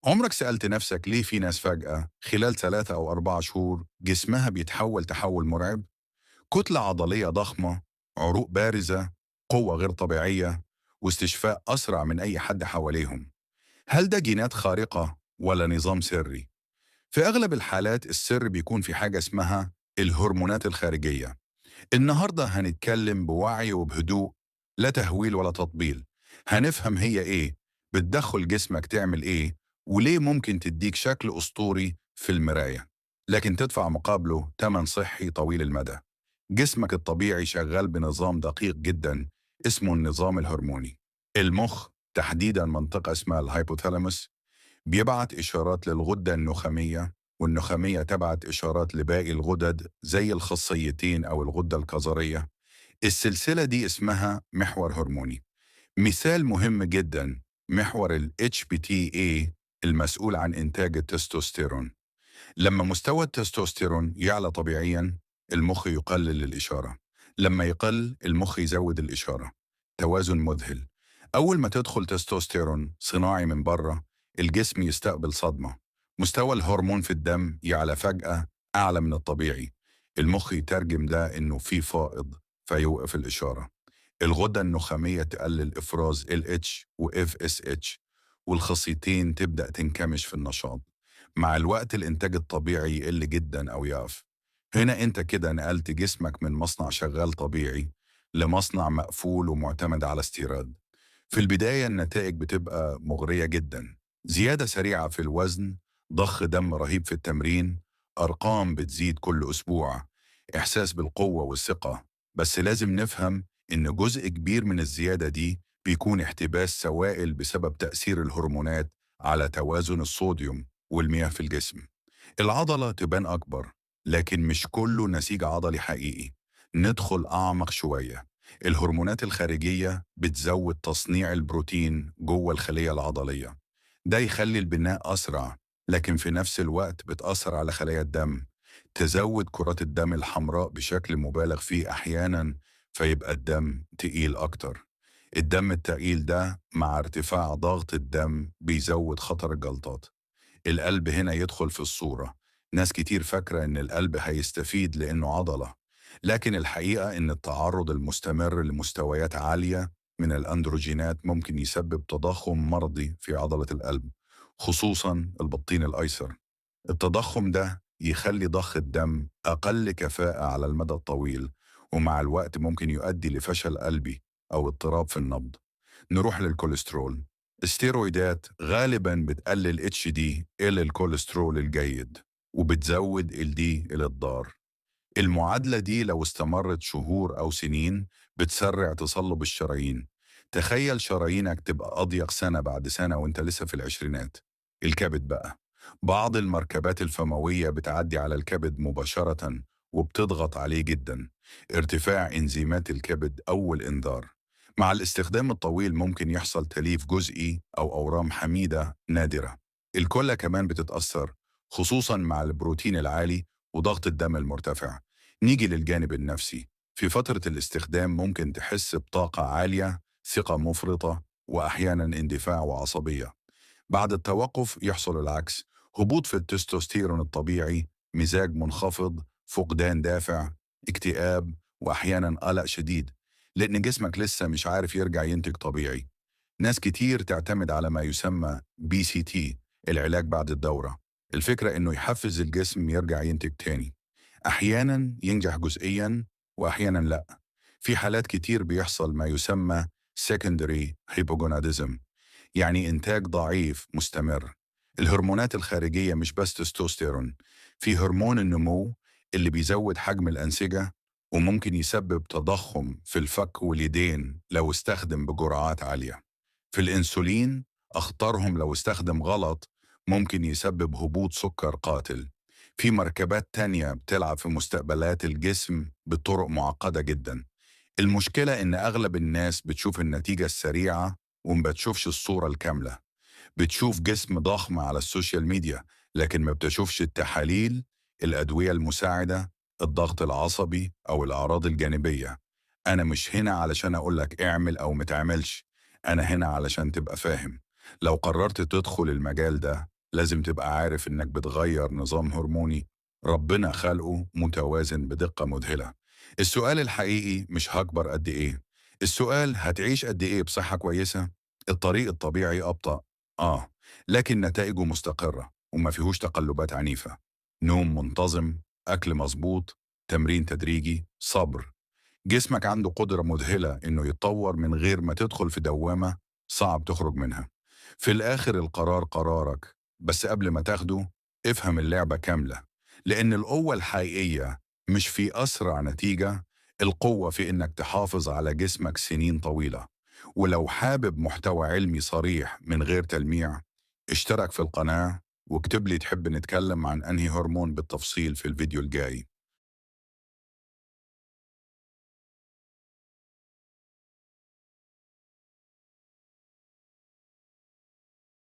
عمرك سألت نفسك ليه في ناس فجأة خلال 3 أو 4 شهور جسمها بيتحول تحول مرعب؟ كتلة عضلية ضخمة، عروق بارزة، قوة غير طبيعية، واستشفاء أسرع من أي حد حواليهم. هل ده جينات خارقة ولا نظام سري؟ في أغلب الحالات السر بيكون في حاجة اسمها الهرمونات الخارجية. النهاردة هنتكلم بوعي وبهدوء، لا تهويل ولا تطبيل. هنفهم هي إيه، بتدخل جسمك تعمل إيه، وليه ممكن تديك شكل أسطوري في المراية لكن تدفع مقابله تمن صحي طويل المدى. جسمك الطبيعي شغال بنظام دقيق جدا اسمه النظام الهرموني. المخ، تحديدا منطقة اسمها الهايبوثالاموس، بيبعت إشارات للغدة النخامية، والنخامية تبعت إشارات لباقي الغدد زي الخصيتين أو الغدة الكظرية. السلسلة دي اسمها محور هرموني. مثال مهم جدا، محور ال HPTA المسؤول عن إنتاج التستوستيرون. لما مستوى التستوستيرون يعلى طبيعيا، المخ يقلل الإشارة. لما يقل، المخ يزود الإشارة. توازن مذهل. أول ما تدخل تستوستيرون صناعي من بره، الجسم يستقبل صدمة. مستوى الهرمون في الدم يعلى فجأة، أعلى من الطبيعي. المخ يترجم ده إنه في فائض، فيوقف الإشارة. الغدة النخامية تقلل إفراز LH و FSH، والخصيتين تبدأ تنكمش في النشاط. مع الوقت الإنتاج الطبيعي يقل جدا أو يقف. هنا أنت كده نقلت جسمك من مصنع شغال طبيعي لمصنع مقفول ومعتمد على استيراد. في البداية النتائج بتبقى مغرية جدا: زيادة سريعة في الوزن، ضخ دم رهيب في التمرين، أرقام بتزيد كل أسبوع، إحساس بالقوة والثقة. بس لازم نفهم إن جزء كبير من الزيادة دي بيكون احتباس سوائل بسبب تأثير الهرمونات على توازن الصوديوم والمياه في الجسم. العضلة تبان أكبر، لكن مش كله نسيج عضلي حقيقي. ندخل أعمق شوية. الهرمونات الخارجية بتزود تصنيع البروتين جوه الخلية العضلية. ده يخلي البناء أسرع، لكن في نفس الوقت بتأثر على خلايا الدم، تزود كرات الدم الحمراء بشكل مبالغ فيه أحيانا، فيبقى الدم تقيل أكتر. الدم التقيل ده مع ارتفاع ضغط الدم بيزود خطر الجلطات. القلب هنا يدخل في الصورة. ناس كتير فاكرة إن القلب هيستفيد لأنه عضلة، لكن الحقيقة إن التعرض المستمر لمستويات عالية من الأندروجينات ممكن يسبب تضخم مرضي في عضلة القلب، خصوصا البطين الأيسر. التضخم ده يخلي ضخ الدم أقل كفاءة على المدى الطويل، ومع الوقت ممكن يؤدي لفشل قلبي أو اضطراب في النبض. نروح للكوليسترول. الستيرويدات غالبا بتقلل HDL الكوليسترول الجيد، وبتزود LDL الضار. المعادلة دي لو استمرت شهور أو سنين بتسرع تصلب الشرايين. تخيل شرايينك تبقى أضيق سنة بعد سنة وانت لسه في العشرينات. الكبد بقى، بعض المركبات الفموية بتعدي على الكبد مباشرة وبتضغط عليه جدا. ارتفاع إنزيمات الكبد أول إنذار. مع الاستخدام الطويل ممكن يحصل تليف جزئي أو أورام حميدة نادرة. الكلى كمان بتتأثر، خصوصا مع البروتين العالي وضغط الدم المرتفع. نيجي للجانب النفسي. في فترة الاستخدام ممكن تحس بطاقة عالية، ثقة مفرطة، وأحيانا اندفاع وعصبية. بعد التوقف يحصل العكس: هبوط في التستوستيرون الطبيعي، مزاج منخفض، فقدان دافع، اكتئاب، وأحيانا قلق شديد، لأن جسمك لسه مش عارف يرجع ينتج طبيعي. ناس كتير تعتمد على ما يسمى BCT، العلاج بعد الدورة. الفكرة إنه يحفز الجسم يرجع ينتج تاني. أحيانا ينجح جزئيا، وأحيانا لأ. في حالات كتير بيحصل ما يسمى secondary hypogonadism، يعني إنتاج ضعيف مستمر. الهرمونات الخارجية مش بس تستوستيرون، في هرمون النمو اللي بيزود حجم الأنسجة، وممكن يسبب تضخم في الفك واليدين لو استخدم بجرعات عالية. في الإنسولين، أخطرهم لو استخدم غلط ممكن يسبب هبوط سكر قاتل. في مركبات تانية بتلعب في مستقبلات الجسم بطرق معقدة جدا. المشكلة إن أغلب الناس بتشوف النتيجة السريعة وما بتشوفش الصورة الكاملة. بتشوف جسم ضخم على السوشيال ميديا، لكن ما بتشوفش التحاليل، الأدوية المساعدة، الضغط العصبي أو الأعراض الجانبية. أنا مش هنا علشان أقولك اعمل أو متعملش، أنا هنا علشان تبقى فاهم. لو قررت تدخل المجال ده لازم تبقى عارف إنك بتغير نظام هرموني ربنا خلقه متوازن بدقة مذهلة. السؤال الحقيقي مش هكبر قد إيه، السؤال هتعيش قد إيه بصحة كويسة. الطريق الطبيعي أبطأ، لكن نتائجه مستقرة وما فيهوش تقلبات عنيفة. نوم منتظم، أكل مظبوط، تمرين تدريجي، صبر. جسمك عنده قدرة مذهلة إنه يتطور من غير ما تدخل في دوامة صعب تخرج منها. في الآخر القرار قرارك، بس قبل ما تاخده افهم اللعبة كاملة، لأن القوة الحقيقية مش في أسرع نتيجة، القوة في إنك تحافظ على جسمك سنين طويلة. ولو حابب محتوى علمي صريح من غير تلميع، اشترك في القناة واكتب لي تحب نتكلم عن أنهي هرمون بالتفصيل في الفيديو الجاي.